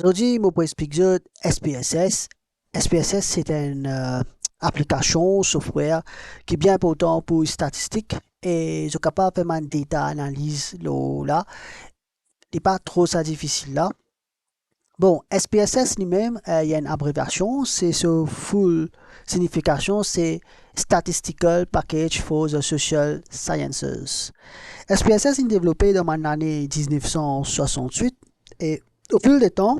Aujourd'hui, je vais expliquer SPSS. SPSS, c'est une application, software qui est bien important pour les statistiques et je suis capable de faire une data analyse là. Il n'est pas trop ça difficile là. Bon, SPSS lui-même, il y a une abréviation, c'est ce full signification, c'est Statistical Package for the Social Sciences. SPSS est développé dans l'année 1968 et au fil du temps,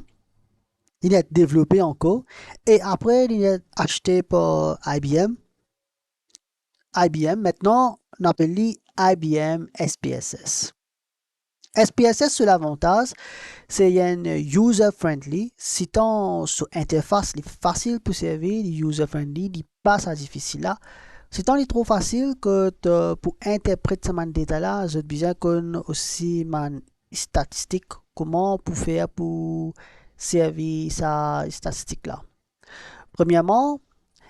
il est développé encore. Et après, il est acheté par IBM. IBM, maintenant, on appelle IBM SPSS. SPSS, sur l'avantage, c'est une user-friendly. Si ton sur interface est facile pour servir, user-friendly, il pas ça difficile là. Si ton est trop facile que pour interpréter ce data là, j'ai besoin qu'on aussi man statistique, comment pour faire pour servir sa statistique là. Premièrement,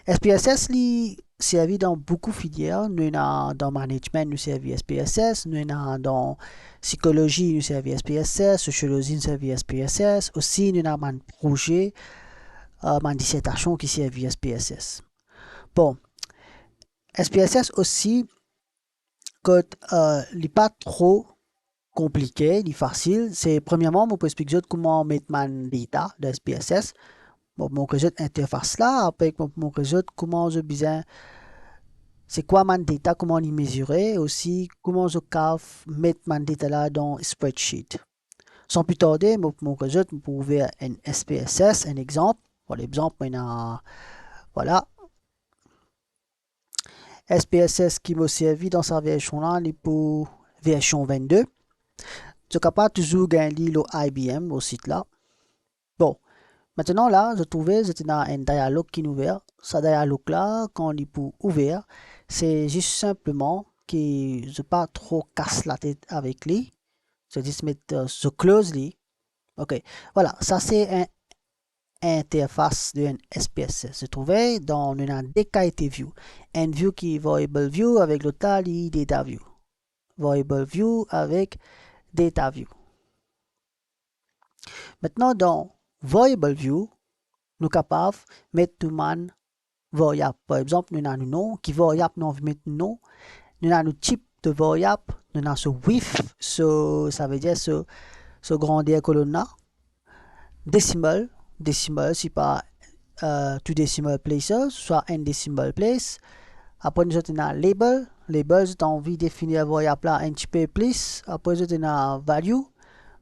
SPSS li servi dans beaucoup de filières. Nous avons dans management, nous servi SPSS. Nous avons dans psychologie, nous servi SPSS. Sociologie, nous servi SPSS. Aussi, nous avons un projet, une dissertation qui servi SPSS. Bon, SPSS aussi, que n'est pas trop compliqué, ni facile. C'est premièrement, je peux expliquer comment mettre mon data de SPSS. Bon, mon réseau interface là, après mon réseau, comment je besoin, c'est quoi mon data, comment y mesurer, aussi comment je peux mettre mon data là dans spreadsheet. Sans plus tarder, mon réseau, pour ouvrir un SPSS, un exemple. Pour l'exemple, voilà, SPSS qui m'a servi dans sa version là, pour version 22. Je suis capable toujours gagner le IBM au site là. Bon, maintenant là, je trouvais, j'étais dans un dialogue qui est ouvert. Ce dialogue là, quand on est pour ouvert, c'est juste simplement que je pas trop casse la tête avec lui. Je dis mettre je close lui. Ok, voilà, ça c'est un interface de SPSS. Je trouvais dans une DKIT view, un view qui est variable view avec le tally data view, variable view avec data view. Maintenant dans variable view, nous sommes capables de mettre tout man variable. Par exemple, nous avons un nom qui variable, nous mettre nom. Nous avons un type de variable, nous avons ce width, ça veut dire ce grandeur colonne là. Decimal, decimal, c'est pas two decimal places, soit un decimal place. Après, nous avons un label. Label, c'est envie de définir variable là un petit peu plus. Après, nous avons un value.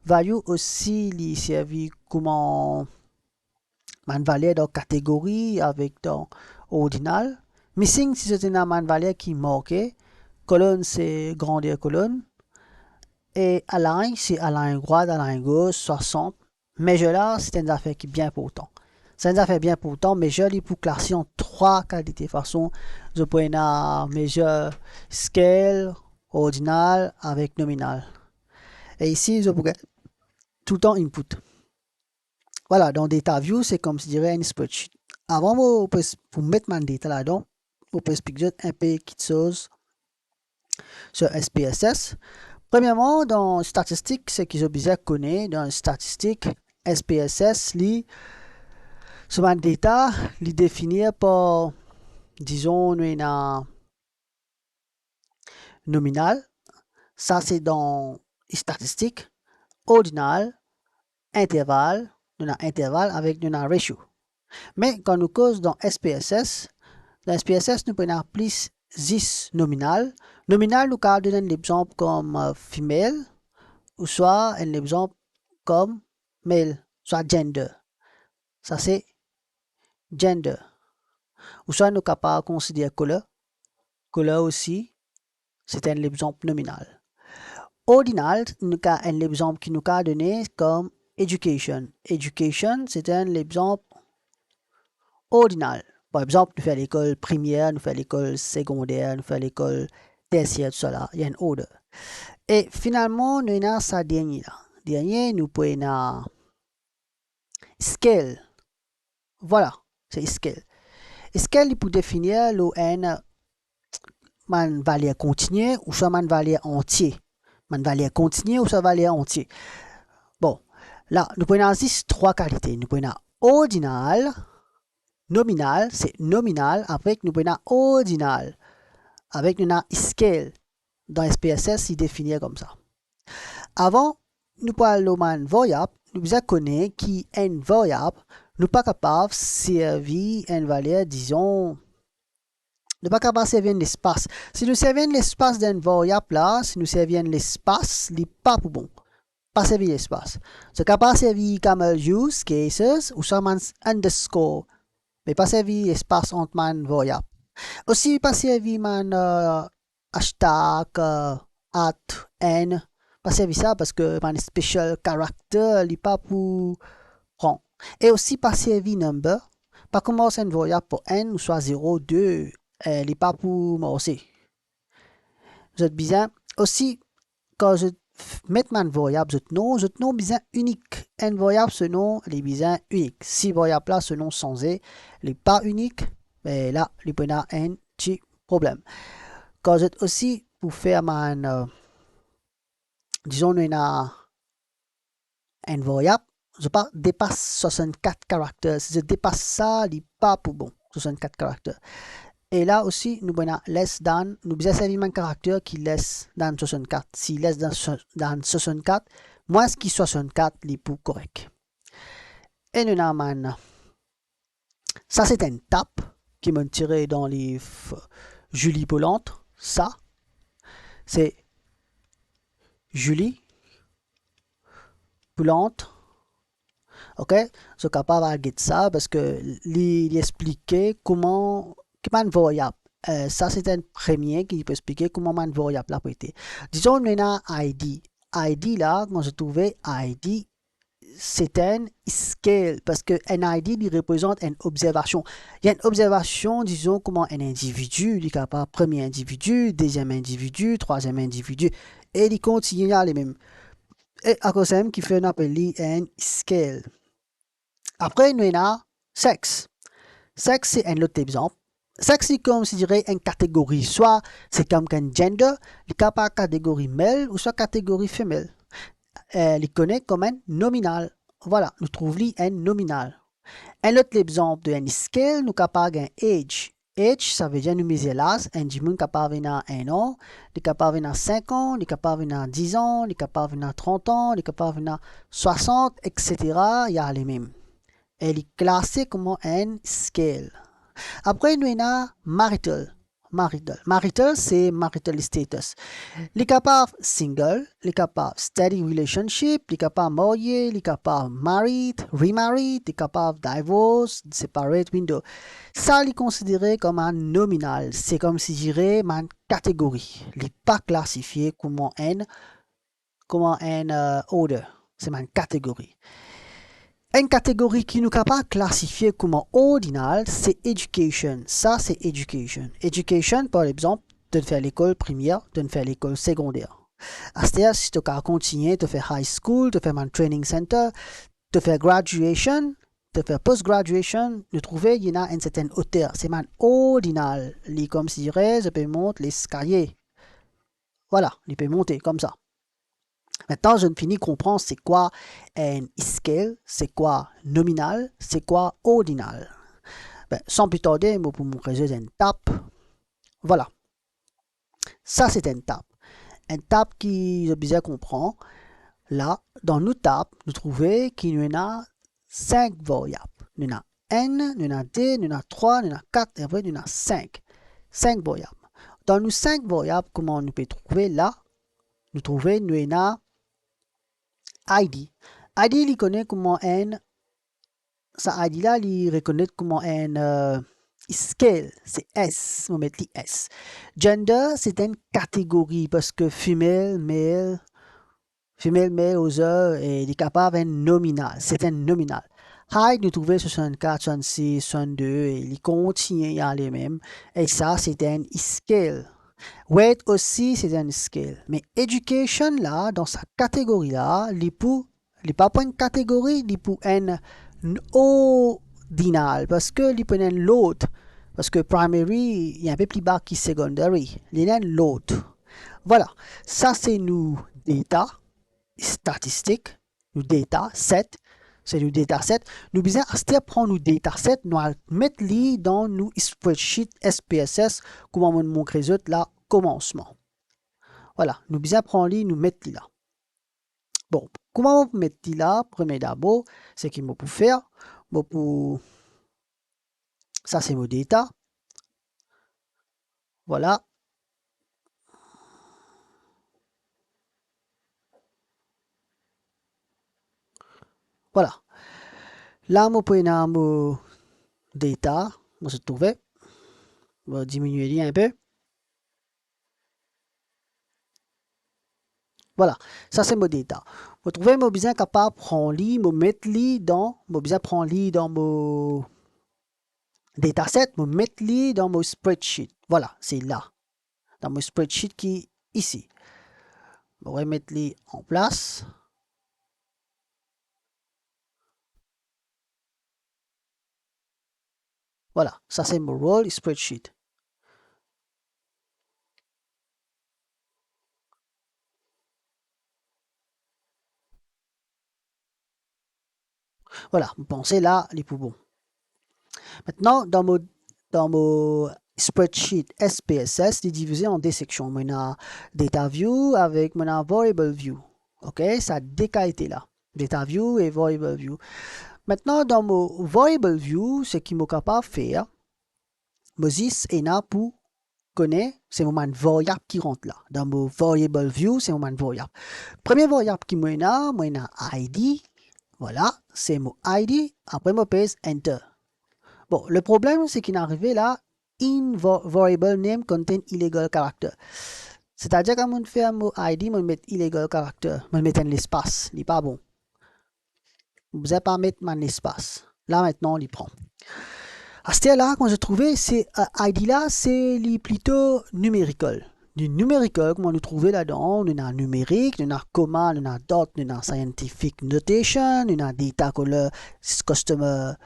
Value aussi, il servi comment man valeur dans catégorie avec dans ordinal. Missing, si c'est une man valeur qui marqué. Colonne, c'est grandeur colonne. Et align, c'est align droite, align gauche, 60. Measure là, c'est une affaire qui est bien important. C'est une affaire bien important, mais je l'ai pour classer en trois qualités. De façon, je peux une measure scale, ordinal avec nominal. Et ici, je pourrais tout le temps input. Voilà, dans Data View, c'est comme si je dirais un spreadsheet. Avant, pour mettre mon data là-dedans, on peut expliquer un peu de choses sur SPSS. Premièrement, dans statistique, ce que je besoin connaître dans statistique, SPSS, ce mon data, les définir par, disons, une nominal. Ça, c'est dans statistique, ordinal, intervalle, nous avons intervalle avec nous ratio. Mais quand nous cause dans SPSS, nous prenons plus 10 nominal. Nominal, nous avons donné l'exemple comme female, ou soit un exemple comme male, soit gender. Ça c'est gender. Ou soit nous sommes capables de considérer color. Color aussi, c'est un exemple nominal. Ordinal, nous avons un exemple qui nous a donné comme education. Education, c'est un exemple ordinal. Par exemple, nous faisons l'école primaire, nous faisons l'école secondaire, nous faisons l'école tertiaire, tout ça. Il y a un ordre. Et finalement, nous avons ça dernier. Dernier, nous prenons scale. Voilà, c'est scale. Scale, pour définir le n, man valeur continue ou soit man valeur entier. Man valeur continue ou soit valeur entier. Bon, Là, nous prenons ici trois qualités. Nous prenons ordinal, nominal, c'est nominal, avec nous prenons ordinal, avec nous scale. Dans SPSS, il définit comme ça. Avant, nous parlons de variable, nous devons connaître qui est une variable, nous pas capable de servir une valeur, disons, nous pas capable de servir un espace. Si nous servons l'espace d'une variable là, si nous servons l'espace, il n'est pas pour bon. Pas servir l'espace. C'est capable de servir comme use cases ou seulement underscore, mais pas servir l'espace entre man variable. Aussi, pas servir man hashtag at n, pas servir ça parce que man special character n'est pas pour rang. Et aussi pas servir number, pas commencer une variable pour n ou soit 0, 2, elle n'est pas pour moi aussi. Vous êtes bien. Aussi, quand je mets ma variable, je nom bien unique. Une variable, ce nom, elle est bien unique. Si variable là, ce nom sans e, elle n'est pas unique, mais là, il peut y avoir un petit problème. Quand je aussi, pour faire ma, disons, une variable, je pas dépasse 64 caractères. Si je dépasse ça, il n'est pas pour bon, 64 caractères. Et là aussi, nous avons less than, nous avons servir un caractère qui laisse dans 64. Si laisse dans 64, moins que 64, c'est plus correct. Et nous avons ça, c'est un tap qui m'a tiré dans les Julie Polante. Ça, c'est Julie Polante. Ok, je suis capable de dire ça parce que lui expliquer comment une variable. Ça, c'est un premier qui peut expliquer comment une variable a été. Disons, on a ID. ID, là, quand je trouvais ID, c'est un scale parce qu'un ID il représente une observation. Il y a une observation, disons, comment un individu, il est capable, premier individu, deuxième individu, troisième individu, et il continue à les mêmes. Et à cause de ça, qui fait un appel un scale. Après, nous avons sexe. Sexe, c'est un autre exemple. Sexe, c'est comme, je dirais, une catégorie. Soit c'est comme un gender, il est capable de catégorie male ou soit catégorie femelle. Il connaît comme un nominal. Voilà, nous trouvons un nominal. Un autre exemple de un scale, nous capable un age. Age, ça veut dire nous miser l'âge. Un dimanche capable de 1 an, il est capable de 5 ans, il est capable de 10 ans, il est capable de 30 ans, il est capable de 60, etc. Il y a les mêmes. Elle est classée comme un scale. Après, nous avons marital. Marital, c'est marital status. Les capables single, les capables steady relationship, les capables mariés, les capables married, remarried, les capables divorce, separate window. Ça, est considéré comme un nominal. C'est comme si je dirais une catégorie. Il n'est pas classifié comme un order. C'est une catégorie. Une catégorie qui nous capable de classifier comme ordinal, c'est education. Ça, c'est education. Education, par exemple, de faire l'école primaire, de faire l'école secondaire. C'est-à-dire, si tu as continué de faire high school, de faire un training center, de faire graduation, de faire post-graduation, de trouver, il y a une certaine hauteur. C'est un ordinal. Comme si je peux monter l'escalier. Voilà, il peut monter comme ça. Maintenant, je ne finis de comprendre c'est quoi un scale, c'est quoi nominal, c'est quoi ordinal. Sans plus tarder, pour vous résoudre une table. Voilà. Ça, c'est une table. Une table qui, je bien comprendre. Là, dans nos tables, nous trouvons qu'il y a 5 variables. Nous avons n, nous avons 2, nous avons 3, nous avons 4, et après nous avons 5. 5 variables. Dans nos 5 variables, comment nous pouvons trouver là, nous trouvons, nous avons ID. ID, il connaît comment un. Ça ID là, il reconnaît comment un scale. C'est S. On va mettre S. Gender, c'est une catégorie parce que female, male, aux heures, et il est capable d'un nominal. C'est un nominal. Height, nous trouvons 64, 66, 62, et il continue à les mêmes. Et ça, c'est un scale. Weight aussi, c'est un scale. Mais education, là, dans sa catégorie, là, il n'est pas pour une catégorie, il est pour un ordinal. Parce que il peut l'autre. Parce que primary, il y a un peu plus bas que secondary. Il y a l'autre. Voilà. Ça, c'est nous data, statistiques. nous dataset, c'est nous dataset. Nous besoin à prendre nous dataset, nous mettre li dans nous spreadsheet SPSS, comment on montre là commencement. Voilà, nous besoin prendre li, nous mettre là. Bon, comment on peut mettre là? Premier d'abord, c'est qu'il me pour faire. Bon, pour ça c'est mon data. Voilà. Voilà. Là, je prends mon data. Je se trouve. Je vais diminuer un peu. Voilà. Ça, c'est mon data. Vous trouvez, je besoin capable de prendre li, me mettre li dans, je besoin prendre li dans mon dataset, me mettre li dans mon spreadsheet. Voilà, c'est là. Dans mon spreadsheet qui est ici. Je vais mettre li en place. Voilà, ça c'est mon rôle spreadsheet. Voilà, vous pensez là, les poubons. Maintenant, dans mon spreadsheet SPSS, il est divisé en deux sections. On a Data View avec mon Variable View. OK, ça a deux qualités là. Data View et Variable View. Maintenant, dans mon Variable View, ce qui est capable de faire, Moses est là pour connaître, c'est mon variable qui rentre là. Dans mon Variable View, c'est mon variable. Premier variable qui m'a là, ID. Voilà, c'est mon ID. Après, je pèse Enter. Bon, le problème, c'est qu'il est arrivé là, in variable name contain illegal character. C'est-à-dire quand on fait un mot ID, on met illegal character, on met un espace, il n'est pas bon. Vous n'avez pas mettre un espace. Là, maintenant, on y prend. À ce là, quand j'ai trouvé, c'est ID là, c'est plutôt numérical. Du numérical, comment nous trouver là-dedans, nous avons numérique, nous avons comma, nous avons dot, nous avons scientific notation, nous avons data color, custom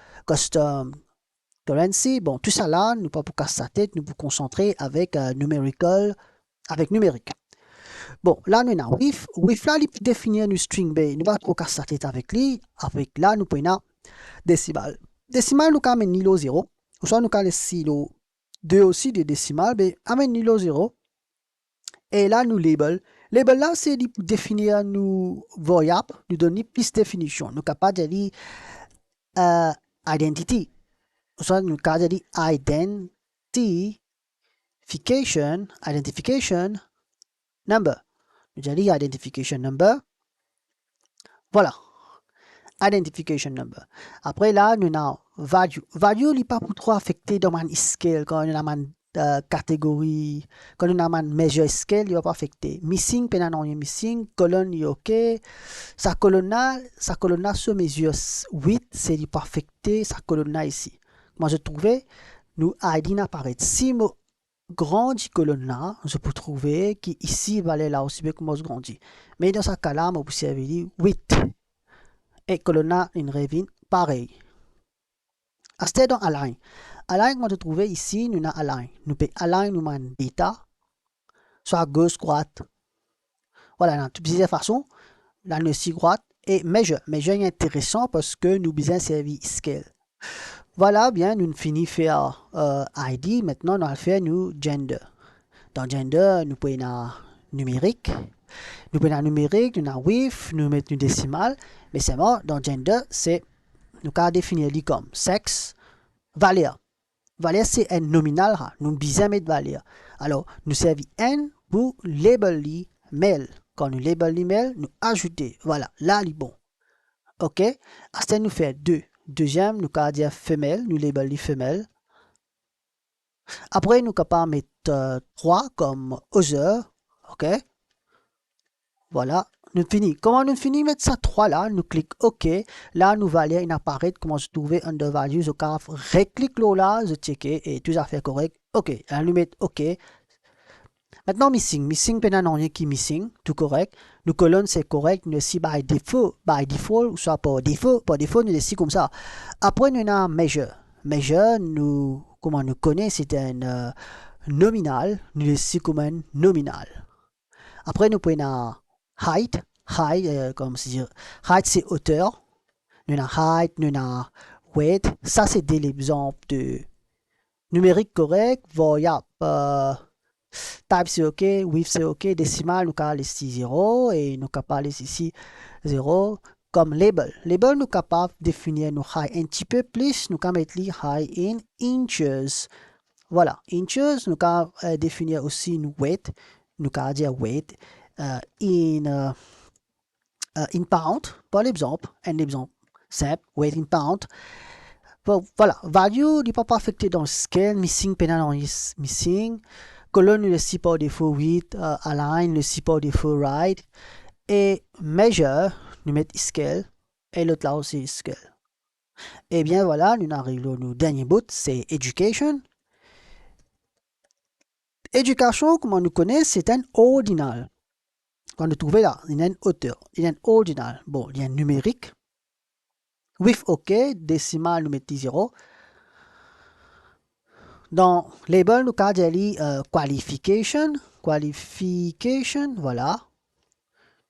currency. Bon, tout ça là, nous pas pour casser sa tête, nous pour concentrer avec numérical, avec numérique. Bon, là, nous avons with. With là, il peut définir une string B. Nous pas pour casser sa tête avec lui. Avec là, nous prenons décimal. Décimal, nous avons nilo 0. Ou soit nous avons silo 2 aussi de décimal, mais amène nilo 0. Et là, nous label. Label là, c'est pour définir nous variable, nous donner plus définition. Nous capable de dire identity. Soit nous avons dit identification number. Nous avons dit identification number. Voilà. Identification number. Après là, nous avons value. Value n'est pas pour trop affecté dans une scale. Quand nous avons une catégorie, quand nous avons une measure scale, il ne va pas affecter. Missing, non missing, colonne est OK. Sa colonne se mesure 8, c'est pas affecté, sa colonne ici. Moi, je trouvais, nous, ID n'apparaît. Si je grandis colonne là, je peux trouver qu'ici, il va aller là aussi bien que moi, je grandis. Mais dans ce cas-là, je peux observer 8. Et colonne une revient pareil. C'était dans align. Align, moi, je trouvais ici, nous avons align. Nous pouvons align, nous avons data, soit gauche, droite. Voilà, dans toutes ces façons, là, nous aussi droite. Et measure. Measure est intéressant parce que nous besoin servir scale. Voilà, bien, nous finissons faire ID. Maintenant, nous allons faire nous gender. Dans gender, nous pouvons numérique. Nous pouvons numérique, nous avons with, nous mettons une décimale. Mais c'est bon, dans gender, c'est nous allons définir comme sexe, valeur. Valeur, c'est un nominal. Nous besoin mettre valeur. Alors, nous servons N pour label male. Quand nous label l'email, nous ajoutons. Voilà, là, il est bon. OK. À ce nous fait 2. Deuxième, nous allons dire femelle. Nous label les femelles. Après, nous allons mettre 3 comme other. OK. Voilà. Nous finissons. Comment nous finissons mettre ça 3 là? Nous cliquons OK. Là, nous valeur il apparaît. Comment se trouver under value. Je reclique là, je check et tout à fait correct. OK. Là, nous mettons OK. Maintenant, missing. Missing, pendant rien qui missing. Tout correct. Nous colonne, c'est correct. Nous ici by default, ou soit par défaut, nous ici comme ça. Après, nous avons measure. Measure, nous, comment nous connaissons, c'est un nominal. Nous ici comme un nominal. Après, nous prenons height. height, comme c'est dire, height c'est hauteur, nous avons height, nous avons weight, ça c'est des exemples de numérique correct, variable, type c'est ok, width c'est ok, décimal nous avons ici 0 et nous avons parlé ici 0 comme label. Label nous capable de définir nos height un petit peu plus, nous avons mettre height in inches. Voilà, inches, nous avons définir aussi une weight, nous avons dire weight in pound, par exemple, un exemple simple, weight in pound. Bon, voilà, value n'est pas affecté dans le scale, missing, pendant missing, colonne le si par défaut 8, align le si par défaut right, et measure, nous mettons scale, et l'autre là aussi scale. Et bien voilà, nous arrivons au dernier bout, c'est education. Éducation, comme on nous connaît, c'est un ordinal. Quand nous trouvons là, il y a une hauteur, il y a un ordinal. Bon, il y a un numérique. With OK, décimal, nous mettons 0. Dans label, nous avons qualification, voilà.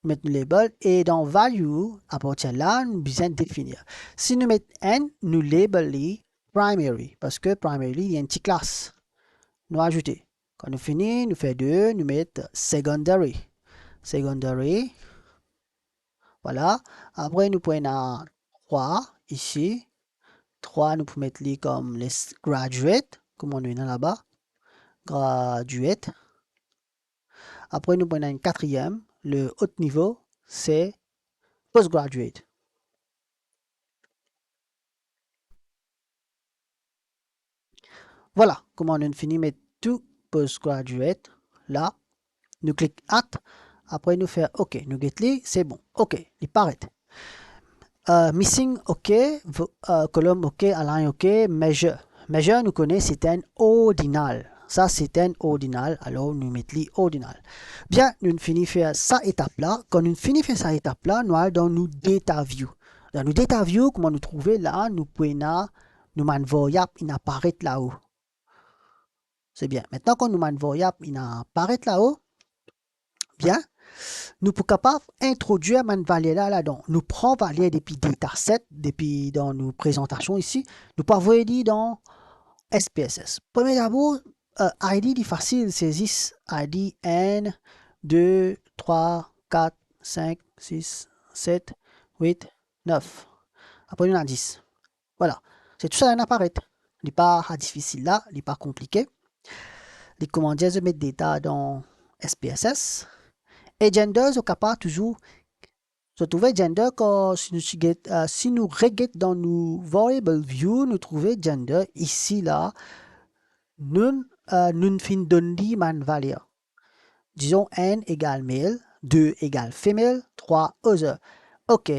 Nous mettons label. Et dans value, à partir de là, nous besoin de définir. Si nous mettons N, nous labelons primary, parce que primary, il y a une petite classe. Nous ajoutons. Quand nous finissons, nous faisons 2, nous mettons secondary. Secondary. Voilà. Après, nous prenons 3 ici. 3, nous pouvons mettre les comme les graduate, comme on est là-bas. Graduate. Après, nous prenons une quatrième. Le haut niveau, c'est postgraduate. Voilà comment on finit mettre tout postgraduate. Là, nous cliquons Add. Après, nous faisons OK. Nous get c'est bon. OK, il paraît. Missing OK, column OK, align OK, measure. Measure, nous connaissons, c'est un ordinal. Ça, c'est un ordinal. Alors, nous mettons ordinal. Bien, nous finissons faire cette étape-là. Quand nous finissons faire cette étape-là, nous allons dans nos data view. Dans nos data view, comment nous trouver là, nous pouvons nous variable, il apparaît là-haut. C'est bien. Maintenant, quand nous variable, il apparaît là-haut. Bien. Nous sommes capables d'introduire une valeur là-dedans. Nous prenons valeur depuis dataset, depuis dans nos présentations ici. Nous pouvons dire dans SPSS. Premier d'abord, ID est facile, c'est 10. ID N, 2, 3, 4, 5, 6, 7, 8, 9. Après, nous avons 10. Voilà. C'est tout ça qui apparaît. Il n'est pas difficile là, il n'est pas compliqué. Les commandes de mettre des data dans SPSS. Et gender, c'est capable toujours de trouver gender quand si nous regardons dans nos variable view, nous trouvons gender ici là, nous fin donner une valeur. Disons n égale male, 2 égale female, 3 other. OK,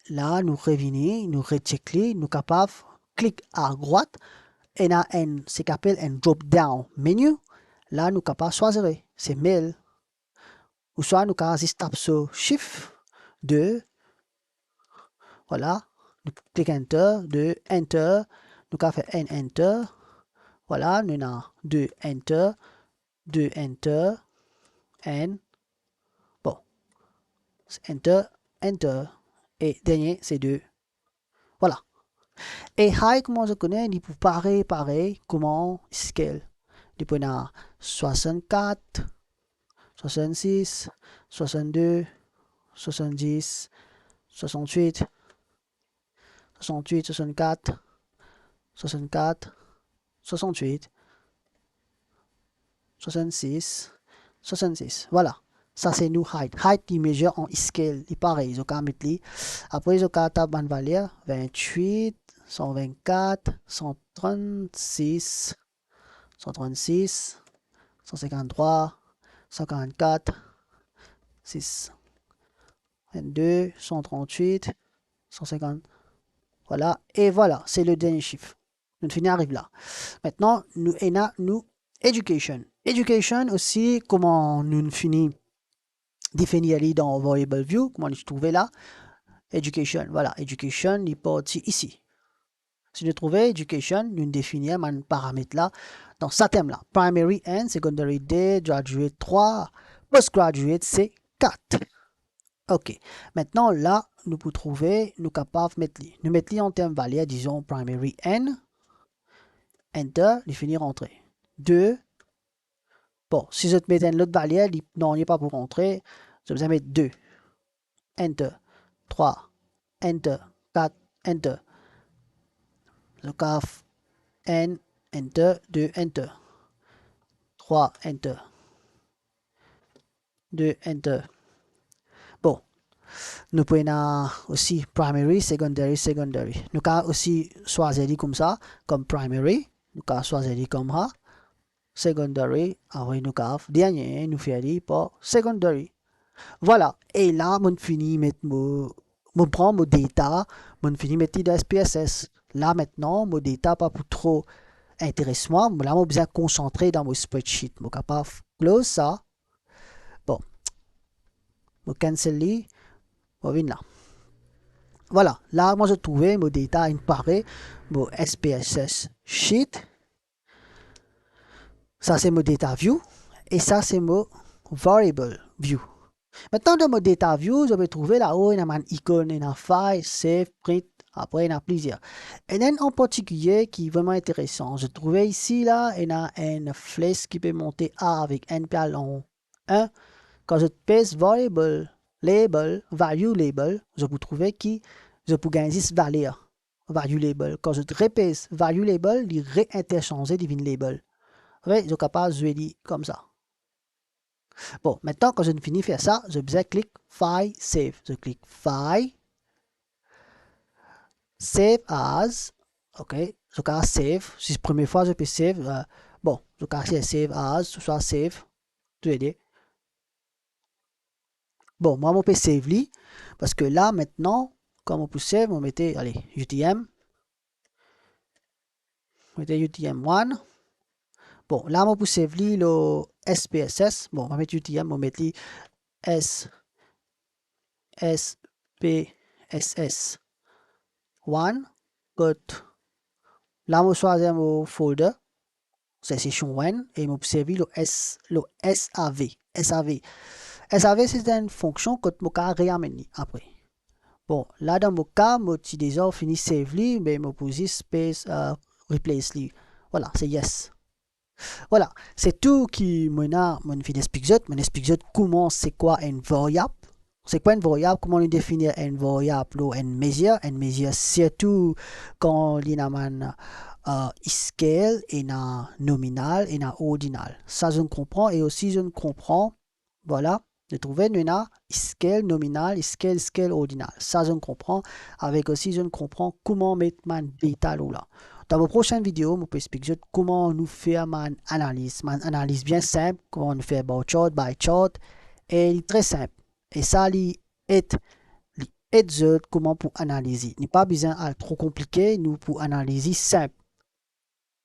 là nous revenons, nous recheckons, nous capables clic à droite et là c'est qu'appelle un drop down menu. Là nous capables choisir c'est male. Ou soit nous avons tape sur Shift 2. Voilà. Nous cliquons Enter, 2, Enter. Nous avons fait un Enter. Voilà. Nous avons 2 Enter, 2 Enter, N. Bon. Enter, Enter. Et dernier, c'est 2. Voilà. Et high, comment je connais, il peut pareil, comment scale. Il peut y avoir 64. 66, 62, 70, 68, 68, 64, 64, 68, 66, 66. Voilà. Ça, c'est nous height. Height, il mesure en scale. Il pareil. Ils ont mettre li. Après, ils ont tape en valeur 28, 124, 136, 136, 153, 144, 6, 22, 138, 150. Voilà. Et voilà, c'est le dernier chiffre. Nous finissons arrive là. Maintenant, nous avons education. Education aussi, comment nous finissons définir dans variable view, comment nous trouvons là. Education, voilà. Education, il est parti ici. Si nous trouvons education, nous définissons un paramètre là dans ce thème-là. Primary N, secondary D, graduate 3, postgraduate c'est 4. OK. Maintenant, là, nous pouvons trouver, nous capables de mettre nous mettre en termes valeurs, disons primary n, enter, il finit rentrer. 2. Bon, si je te mets une autre valeur, non, il n'est pas pour rentrer. Je vais mettre 2. Enter. 3. Enter. 4. Enter. Je caf n, enter. 2, enter. 3, enter. 2, enter. Bon, nous pouvons aussi primary, secondary, secondary. Nous pouvons aussi choisir comme ça, comme primary. Nous pouvons choisir comme ça. Secondary, après nous pouvons dernier, nous faisons pour secondary. Voilà, et là, on finit mettre mon prend mon data, on finit mettre dans SPSS. Là maintenant, mon data pas pour trop intéressant, là, je besoin concentrer dans mon spreadsheet. Je suis capable de close ça. Bon, je cancel les. Là. Voilà, là, moi, je trouvais mon data une pareil, mon SPSS sheet. Ça, c'est mon data view. Et ça, c'est mon variable view. Maintenant, dans mon data view, je vais trouver là-haut, il y a une icône, il y a file, save, print, après, il y en a plusieurs. Et then, en particulier, qui est vraiment intéressant, je trouvais ici, là, il y a une flèche qui peut monter A avec n égale en 1. Quand je pèse variable, label, value label, je peux trouver qui, je peux gagner 10 valeurs, value label. Quand je répète value label, il réinterchanger divine label. Oui, je suis capable de jouer comme ça. Bon, maintenant, quand je finis de faire ça, je vais cliquer File, Save. Je clique File, Save As. OK, je vais Save. Si c'est la première fois, je peux Save. Bon, je vais Save As, soit Save. Tout est. Bon, moi, je peux Save lui. Parce que là, maintenant, comme on peut Save, on mettait, allez, UTM. On mettait UTM1. Bon, là, on peut Save lui le SPSS. Bon, on va mettre UTM, on va mettre lui SPSS 1. Là, je choisis mon folder, c'est session 1, et je observe le SAV. SAV, c'est une fonction que je peux réamener après. Bon, là, dans mon cas, je déjà fini save, mais je pose space replace. Voilà, c'est yes. Voilà, c'est tout qui m'a expliqué. Je explique comment c'est quoi une variable. C'est quoi une variable? Comment on définit une variable ou une mesure? Une mesure, surtout quand il y a un scale, et un nominal et un ordinal. Ça, je comprends. Et aussi, je comprends, voilà, de trouver une scale, nominal, scale, ordinal. Ça, je comprends. Avec aussi, je comprends comment mettre ma data là. Dans ma prochaine vidéo, je peux expliquer comment nous faire une analyse. Une analyse bien simple, comment on fait chart by chart. Et il est très simple. Et ça, il est comment pour analyser. Il n'est pas besoin de trop compliqué, nous pour analyser simple.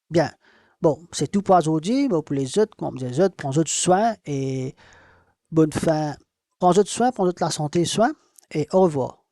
Bien. Bon, c'est tout pour aujourd'hui. Bon, pour les autres, comme les autres, prends soin et bonne fin. Prends soin, prends la santé soin et au revoir.